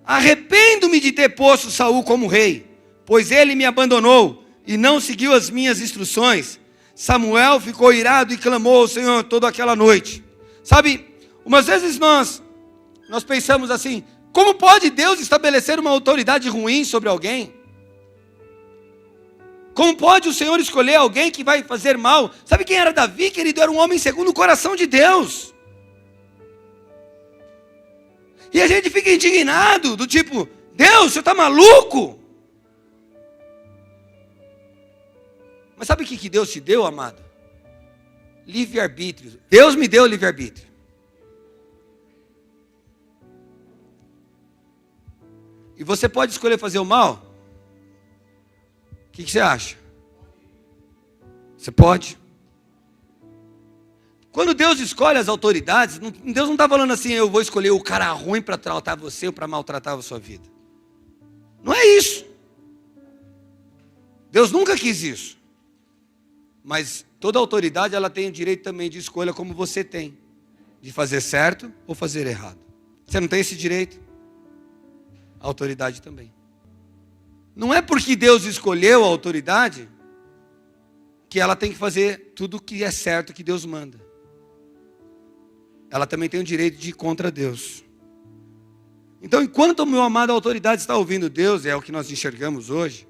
Arrependo-me de ter posto Saul como rei, pois ele me abandonou e não seguiu as minhas instruções. Samuel ficou irado e clamou ao Senhor toda aquela noite. Sabe, umas vezes nós pensamos assim, como pode Deus estabelecer uma autoridade ruim sobre alguém? Como pode o Senhor escolher alguém que vai fazer mal? Sabe quem era Davi, querido? Era um homem segundo o coração de Deus. E a gente fica indignado, do tipo, Deus, você está maluco? Mas sabe o que Deus te deu, amado? Livre-arbítrio. Deus me deu livre-arbítrio. E você pode escolher fazer o mal? O que você acha? Você pode. Quando Deus escolhe as autoridades, Deus não está falando assim, eu vou escolher o cara ruim para tratar você ou para maltratar a sua vida. Não é isso. Deus nunca quis isso. Mas toda autoridade, ela tem o direito também de escolha como você tem. De fazer certo ou fazer errado. Você não tem esse direito? A autoridade também. Não é porque Deus escolheu a autoridade que ela tem que fazer tudo o que é certo que Deus manda. Ela também tem o direito de ir contra Deus. Então, enquanto o meu amado, a autoridade está ouvindo Deus, é o que nós enxergamos hoje,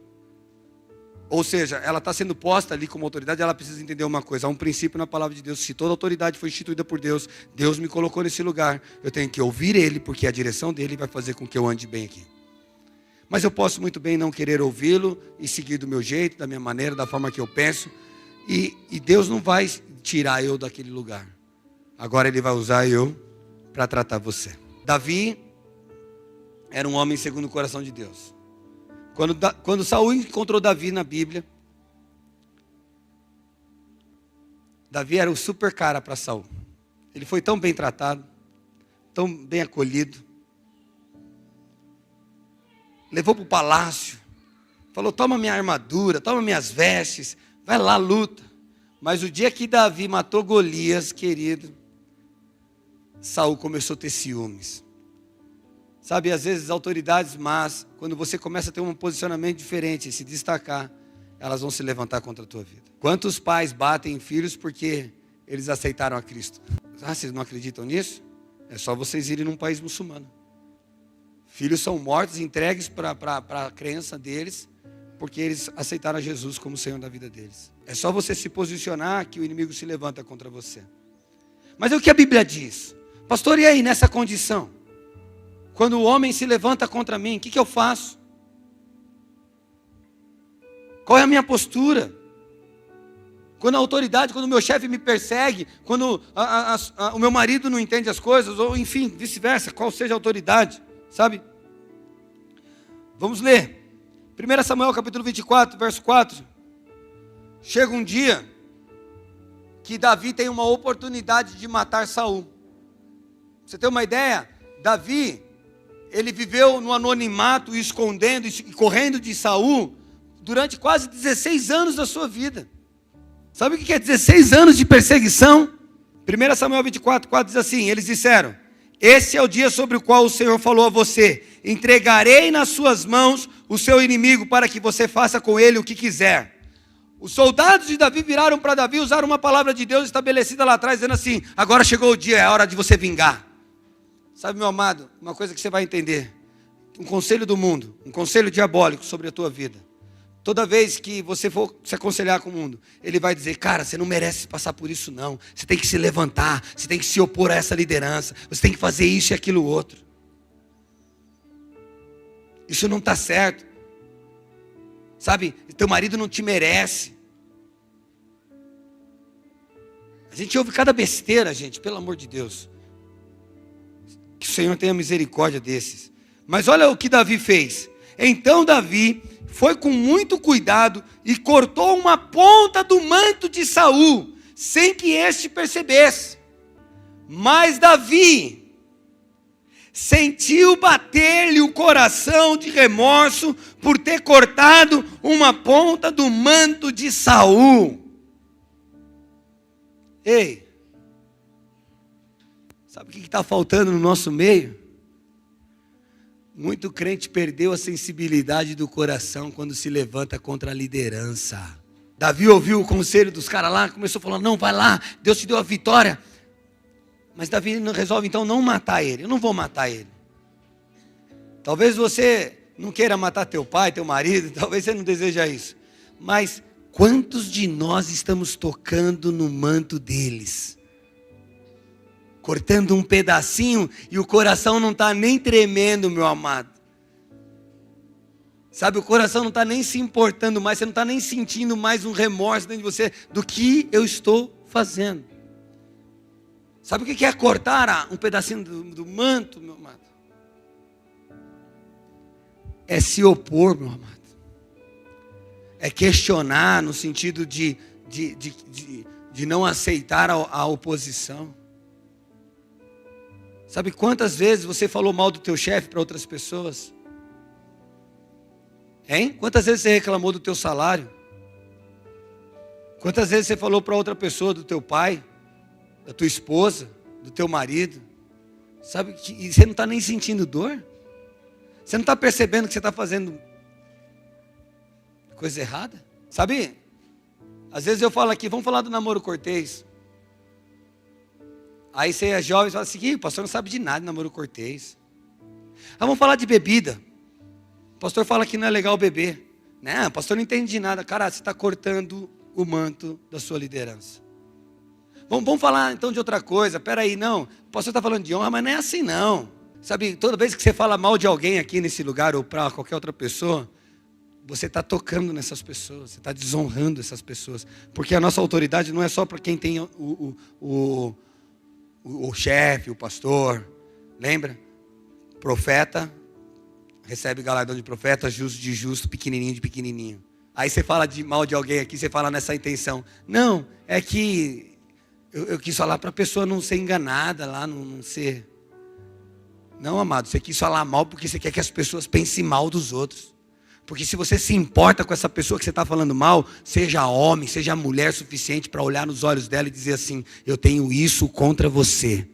ou seja, ela está sendo posta ali como autoridade, ela precisa entender uma coisa, há um princípio na palavra de Deus, se toda autoridade foi instituída por Deus, Deus me colocou nesse lugar, eu tenho que ouvir Ele, porque a direção dEle vai fazer com que eu ande bem aqui. Mas eu posso muito bem não querer ouvi-lo e seguir do meu jeito, da minha maneira, da forma que eu penso, e Deus não vai tirar eu daquele lugar. Agora Ele vai usar eu para tratar você. Davi era um homem segundo o coração de Deus. Quando Saul encontrou Davi na Bíblia, Davi era o super cara para Saul. Ele foi tão bem tratado, tão bem acolhido. Levou para o palácio, falou, toma minha armadura, toma minhas vestes, vai lá, luta. Mas o dia que Davi matou Golias, querido, Saul começou a ter ciúmes. Sabe, às vezes autoridades más, quando você começa a ter um posicionamento diferente, se destacar, elas vão se levantar contra a tua vida. Quantos pais batem em filhos porque eles aceitaram a Cristo? Ah, vocês não acreditam nisso? É só vocês irem num país muçulmano. Filhos são mortos, entregues para a crença deles, porque eles aceitaram a Jesus como Senhor da vida deles. É só você se posicionar que o inimigo se levanta contra você. Mas é o que a Bíblia diz. Pastor, e aí nessa condição? Quando o homem se levanta contra mim, o que eu faço? Qual é a minha postura? Quando a autoridade, quando o meu chefe me persegue, quando o meu marido não entende as coisas, ou enfim, vice-versa, qual seja a autoridade, sabe? Vamos ler. 1 Samuel capítulo 24, verso 4. Chega um dia que Davi tem uma oportunidade de matar Saul. Pra você ter uma ideia, Davi, ele viveu no anonimato, escondendo e correndo de Saul durante quase 16 anos da sua vida. Sabe o que é 16 anos de perseguição? 1 Samuel 24, 4 diz assim, eles disseram, esse é o dia sobre o qual o Senhor falou a você, entregarei nas suas mãos o seu inimigo para que você faça com ele o que quiser. Os soldados de Davi viraram para Davi, usaram uma palavra de Deus estabelecida lá atrás, dizendo assim, agora chegou o dia, é a hora de você vingar. Sabe, meu amado, uma coisa que você vai entender, um conselho do mundo, um conselho diabólico sobre a tua vida. Toda vez que você for se aconselhar com o mundo, ele vai dizer, cara, você não merece passar por isso não, você tem que se levantar, você tem que se opor a essa liderança, você tem que fazer isso e aquilo outro. Isso não está certo. Sabe, teu marido não te merece. A gente ouve cada besteira, gente, pelo amor de Deus. Que o Senhor tenha misericórdia desses. Mas olha o que Davi fez. Então Davi foi com muito cuidado e cortou uma ponta do manto de Saul, sem que este percebesse. Mas Davi sentiu bater-lhe o coração de remorso por ter cortado uma ponta do manto de Saul. Ei, sabe o que está faltando no nosso meio? Muito crente perdeu a sensibilidade do coração quando se levanta contra a liderança. Davi ouviu o conselho dos caras lá, começou a falar, não, vai lá, Deus te deu a vitória. Mas Davi resolve então não matar ele, eu não vou matar ele. Talvez você não queira matar teu pai, teu marido, talvez você não deseja isso. Mas quantos de nós estamos tocando no manto deles? cortando um pedacinho e o coração não está nem tremendo, meu amado. Sabe, o coração não está nem se importando mais, você não está nem sentindo mais um remorso dentro de você do que eu estou fazendo. Sabe o que é cortar um pedacinho do manto, meu amado? É se opor, meu amado. É questionar no sentido de não aceitar a oposição. Sabe quantas vezes você falou mal do teu chefe para outras pessoas? Hein? Quantas vezes você reclamou do teu salário? Quantas vezes você falou para outra pessoa, do teu pai, da tua esposa, do teu marido? Sabe, e você não está nem sentindo dor? Você não está percebendo que você está fazendo coisa errada? Sabe, às vezes eu falo aqui, vamos falar do namoro cortês. Aí você é jovem e fala assim, o pastor não sabe de nada de namoro cortês. Vamos falar de bebida. O pastor fala que não é legal beber. Não, o pastor não entende de nada. Cara, você está cortando o manto da sua liderança. Vamos falar então de outra coisa. Peraí, não. O pastor está falando de honra, mas não é assim não. Sabe, toda vez que você fala mal de alguém aqui nesse lugar ou para qualquer outra pessoa, você está tocando nessas pessoas, você está desonrando essas pessoas. Porque a nossa autoridade não é só para quem tem o chefe, o pastor. Lembra? Profeta recebe galardão de profeta, justo de justo, pequenininho de pequenininho. Aí você fala mal de alguém aqui, você fala nessa intenção. Não, é que eu quis falar para a pessoa não ser enganada lá, não ser... Não, amado, você quis falar mal porque você quer que as pessoas pensem mal dos outros. Porque se você se importa com essa pessoa que você está falando mal, seja homem, seja mulher suficiente para olhar nos olhos dela e dizer assim, eu tenho isso contra você.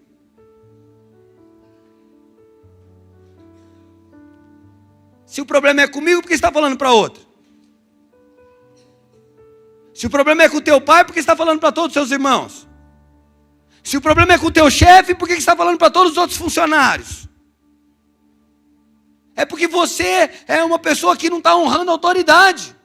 Se o problema é comigo, por que você está falando para outro? Se o problema é com o teu pai, por que você está falando para todos os seus irmãos? Se o problema é com o teu chefe, por que você está falando para todos os outros funcionários? É porque você é uma pessoa que não está honrando a autoridade.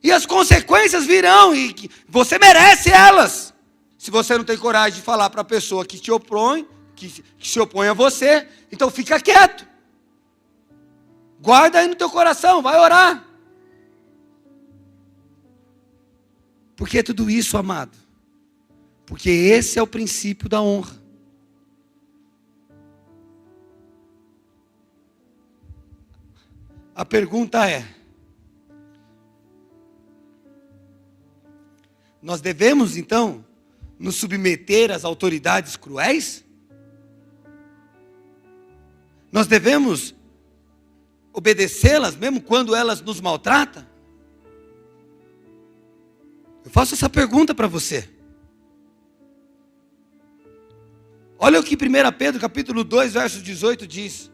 E as consequências virão, e você merece elas. Se você não tem coragem de falar para a pessoa que te opõe, que se opõe a você, então fica quieto. Guarda aí no teu coração, vai orar. Por que tudo isso, amado? Porque esse é o princípio da honra. A pergunta é: nós devemos então nos submeter às autoridades cruéis? Nós devemos obedecê-las mesmo quando elas nos maltratam? Eu faço essa pergunta para você. Olha o que 1 Pedro capítulo 2, verso 18 diz.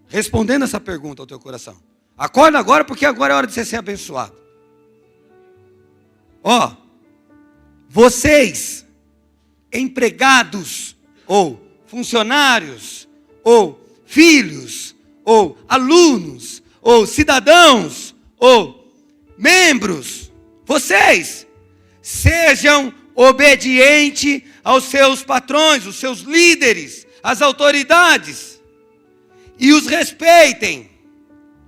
Respondendo essa pergunta ao teu coração. Acorda agora, porque agora é hora de você ser abençoado. Vocês, empregados, ou funcionários, ou filhos, ou alunos, ou cidadãos, ou membros, vocês, sejam obedientes aos seus patrões, os seus líderes, às autoridades, e os respeitem.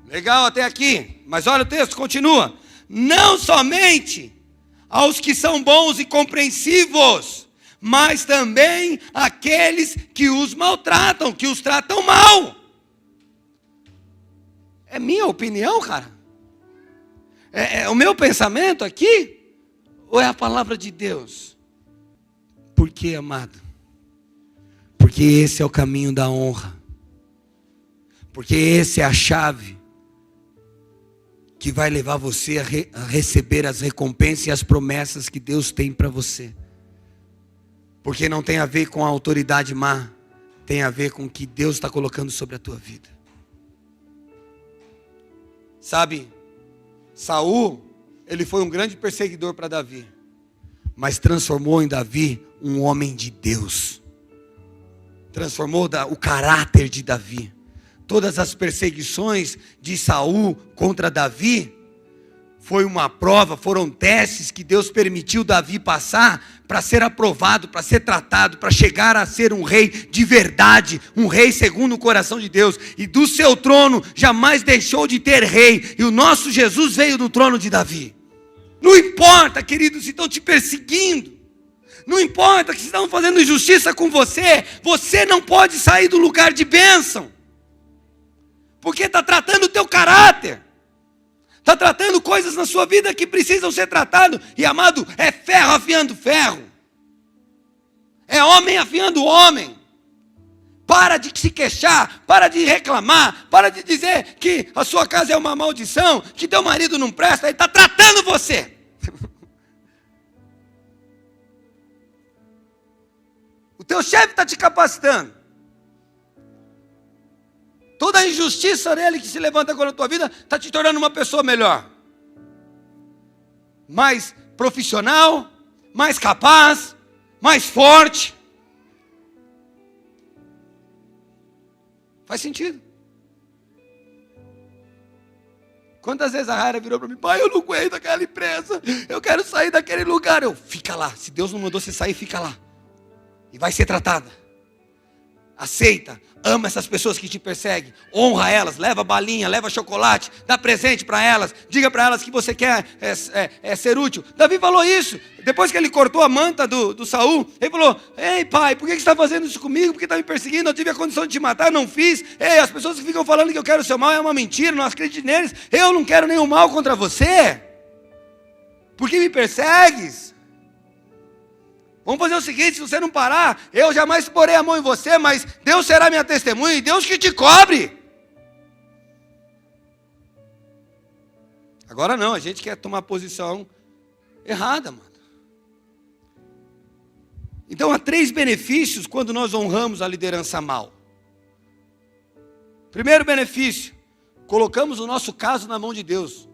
Legal até aqui, mas olha o texto, continua. Não somente aos que são bons e compreensivos, mas também aqueles que os maltratam, que os tratam mal. É minha opinião, cara? É o meu pensamento aqui? Ou é a palavra de Deus? Por quê, amado? Porque esse é o caminho da honra. Porque esse é a chave que vai levar você a receber as recompensas e as promessas que Deus tem para você. Porque não tem a ver com a autoridade má, tem a ver com o que Deus está colocando sobre a tua vida. Sabe, Saul, ele foi um grande perseguidor para Davi, mas transformou em Davi um homem de Deus. Transformou o caráter de Davi. Todas as perseguições de Saul contra Davi foi uma prova, foram testes que Deus permitiu Davi passar para ser aprovado, para ser tratado, para chegar a ser um rei de verdade, um rei segundo o coração de Deus. E do seu trono jamais deixou de ter rei. E o nosso Jesus veio do trono de Davi. Não importa, queridos, se estão te perseguindo. Não importa que estão fazendo injustiça com você. Você não pode sair do lugar de bênção. Porque está tratando o teu caráter. Está tratando coisas na sua vida que precisam ser tratadas. E amado, é ferro afiando ferro. É homem afiando homem. Para de se queixar, para de reclamar, para de dizer que a sua casa é uma maldição, que teu marido não presta, ele está tratando você. O teu chefe está te capacitando. Toda a injustiça dele que se levanta agora na tua vida está te tornando uma pessoa melhor. Mais profissional, mais capaz, mais forte. Faz sentido. Quantas vezes a Raira virou para mim: pai, eu não aguento aquela empresa, eu quero sair daquele lugar. Eu: fica lá, se Deus não mandou você sair, fica lá. E vai ser tratada. Aceita, ama essas pessoas que te perseguem, honra elas, leva balinha, leva chocolate, dá presente para elas, diga para elas que você quer ser útil. Davi falou isso, depois que ele cortou a manta do Saul, ele falou: ei pai, por que você está fazendo isso comigo? Porque está me perseguindo, eu tive a condição de te matar, não fiz. Ei, as pessoas que ficam falando que eu quero o seu mal é uma mentira, não acredite neles, eu não quero nenhum mal contra você, porque me persegues. Vamos fazer o seguinte: se você não parar, eu jamais porei a mão em você, mas Deus será minha testemunha e Deus que te cobre. Agora não, a gente quer tomar posição errada, mano. Então há 3 benefícios quando nós honramos a liderança mal. Primeiro benefício: colocamos o nosso caso na mão de Deus.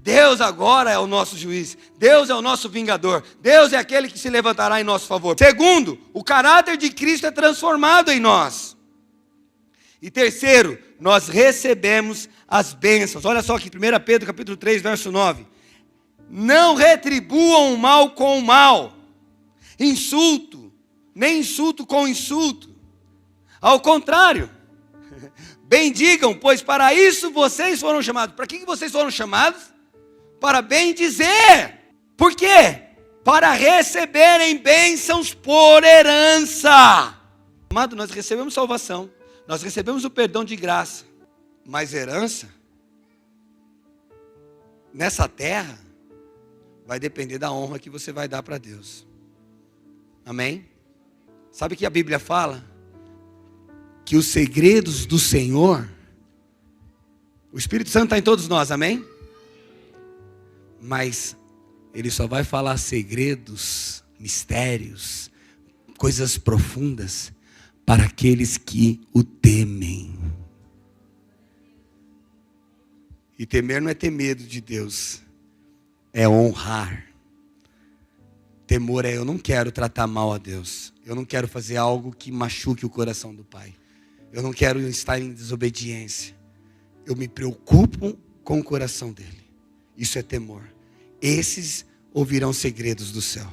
Deus agora é o nosso juiz, Deus é o nosso vingador, Deus é aquele que se levantará em nosso favor. Segundo, o caráter de Cristo é transformado em nós. E terceiro, nós recebemos as bênçãos. Olha só aqui, 1 Pedro capítulo 3, verso 9. Não retribuam o mal com o mal, insulto, nem insulto com insulto. Ao contrário, bendigam, pois para isso vocês foram chamados. Para que vocês foram chamados? Para bem dizer. Por quê? Para receberem bênçãos por herança. Amado, nós recebemos salvação, nós recebemos o perdão de graça, mas herança nessa terra vai depender da honra que você vai dar para Deus. Amém? Sabe que a Bíblia fala que os segredos do Senhor, o Espírito Santo está em todos nós, amém? Mas Ele só vai falar segredos, mistérios, coisas profundas para aqueles que o temem. E temer não é ter medo de Deus, é honrar. Temor é: eu não quero tratar mal a Deus, eu não quero fazer algo que machuque o coração do Pai, eu não quero estar em desobediência, eu me preocupo com o coração dele. Isso é temor. Esses ouvirão segredos do céu.